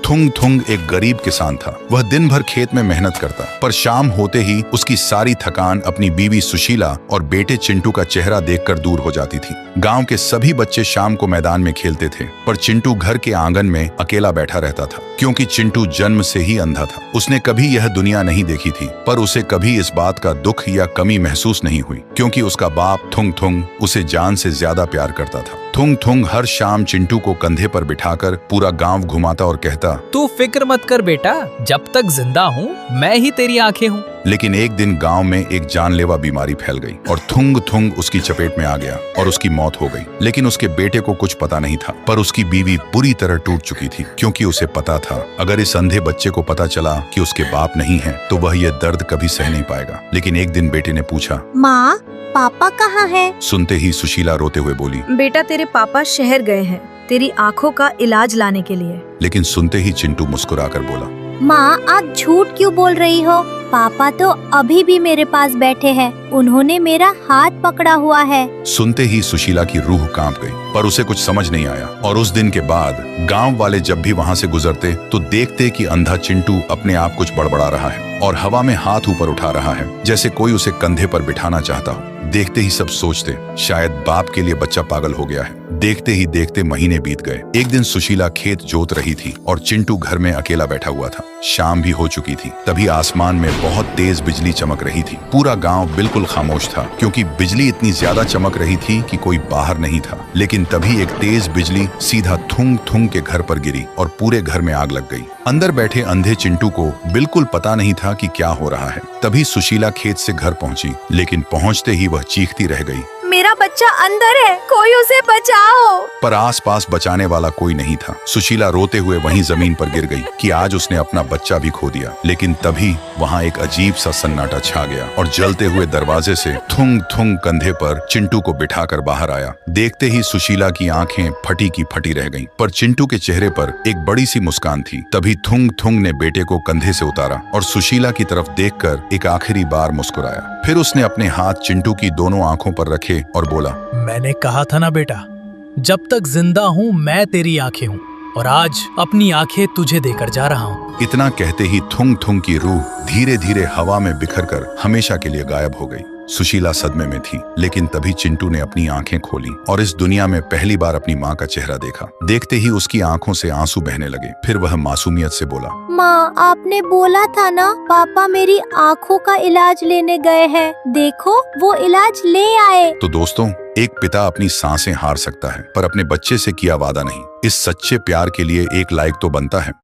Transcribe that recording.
थुंग थुंग एक गरीब किसान था। वह दिन भर खेत में मेहनत करता, पर शाम होते ही उसकी सारी थकान अपनी बीवी सुशीला और बेटे चिंटू का चेहरा देखकर दूर हो जाती थी। गांव के सभी बच्चे शाम को मैदान में खेलते थे, पर चिंटू घर के आंगन में अकेला बैठा रहता था, क्योंकि चिंटू जन्म से ही अंधा था। उसने कभी यह दुनिया नहीं देखी थी, पर उसे कभी इस बात का दुख या कमी महसूस नहीं हुई, क्योंकि उसका बाप थुंग थुंग उसे जान से ज्यादा प्यार करता था। थुंग थुंग हर शाम चिंटू को कंधे पर बिठाकर पूरा गांव घुमाता और कहता, तू फिक्र मत कर बेटा, जब तक जिंदा हूँ मैं ही तेरी आंखें हूँ। लेकिन एक दिन गांव में एक जानलेवा बीमारी फैल गई और थुंग थुंग उसकी चपेट में आ गया और उसकी मौत हो गई। लेकिन उसके बेटे को कुछ पता नहीं था, पर उसकी बीवी बुरी तरह टूट चुकी थी, क्योंकि उसे पता था अगर इस अंधे बच्चे को पता चला कि उसके बाप नहीं है तो वह यह दर्द कभी सह नहीं पाएगा। लेकिन एक दिन बेटे ने पूछा, माँ पापा कहाँ है? सुनते ही सुशीला रोते हुए बोली, बेटा तेरे पापा शहर गए हैं तेरी आँखों का इलाज लाने के लिए। लेकिन सुनते ही चिंटू मुस्कुराकर बोला, माँ आप झूठ क्यों बोल रही हो? पापा तो अभी भी मेरे पास बैठे हैं, उन्होंने मेरा हाथ पकड़ा हुआ है। सुनते ही सुशीला की रूह कांप गई, पर उसे कुछ समझ नहीं आया। और उस दिन के बाद गांव वाले जब भी वहां से गुजरते तो देखते कि अंधा चिंटू अपने आप कुछ बड़बड़ा रहा है और हवा में हाथ ऊपर उठा रहा है, जैसे कोई उसे कंधे पर बिठाना चाहता हो। देखते ही सब सोचते शायद बाप के लिए बच्चा पागल हो गया है। देखते ही देखते महीने बीत गए। एक दिन सुशीला खेत जोत रही थी और चिंटू घर में अकेला बैठा हुआ था। शाम भी हो चुकी थी। तभी आसमान में बहुत तेज बिजली चमक रही थी। पूरा गांव बिल्कुल खामोश था, क्योंकि बिजली इतनी ज्यादा चमक रही थी कि कोई बाहर नहीं था। लेकिन तभी एक तेज बिजली सीधा थुंग थुंग के घर पर गिरी और पूरे घर में आग लग गई। अंदर बैठे अंधे चिंटू को बिल्कुल पता नहीं था कि क्या हो रहा है। तभी सुशीला खेत से घर पहुंची, लेकिन पहुंचते ही वह चीखती रह गई, मेरा बच्चा अंदर है, कोई उसे बचाओ। पर आसपास बचाने वाला कोई नहीं था। सुशीला रोते हुए वहीं जमीन पर गिर गई कि आज उसने अपना बच्चा भी खो दिया। लेकिन तभी वहां एक अजीब सा सन्नाटा छा गया और जलते हुए दरवाजे से थुंग थुंग कंधे पर चिंटू को बिठाकर बाहर आया। देखते ही सुशीला की आंखें फटी की फटी रह गईं, पर चिंटू के चेहरे पर एक बड़ी सी मुस्कान थी। तभी थुंग थुंग ने बेटे को कंधे से उतारा और सुशीला की तरफ देखकर एक आखिरी बार मुस्कुराया। फिर उसने अपने हाथ चिंटू की दोनों आंखों पर रखे और बोला, मैंने कहा था ना बेटा, जब तक जिंदा हूँ मैं तेरी आंखें हूँ, और आज अपनी आंखें तुझे देकर जा रहा हूँ। इतना कहते ही थुंग थुंग की रूह धीरे धीरे हवा में बिखरकर हमेशा के लिए गायब हो गई। सुशीला सदमे में थी, लेकिन तभी चिंटू ने अपनी आंखें खोली और इस दुनिया में पहली बार अपनी माँ का चेहरा देखा। देखते ही उसकी आंखों से आंसू बहने लगे। फिर वह मासूमियत से बोला, माँ आपने बोला था ना पापा मेरी आँखों का इलाज लेने गए हैं, देखो वो इलाज ले आए। तो दोस्तों, एक पिता अपनी सांसें हार सकता है, पर अपने बच्चे से किया वादा नहीं। इस सच्चे प्यार के लिए एक लाइक तो बनता है।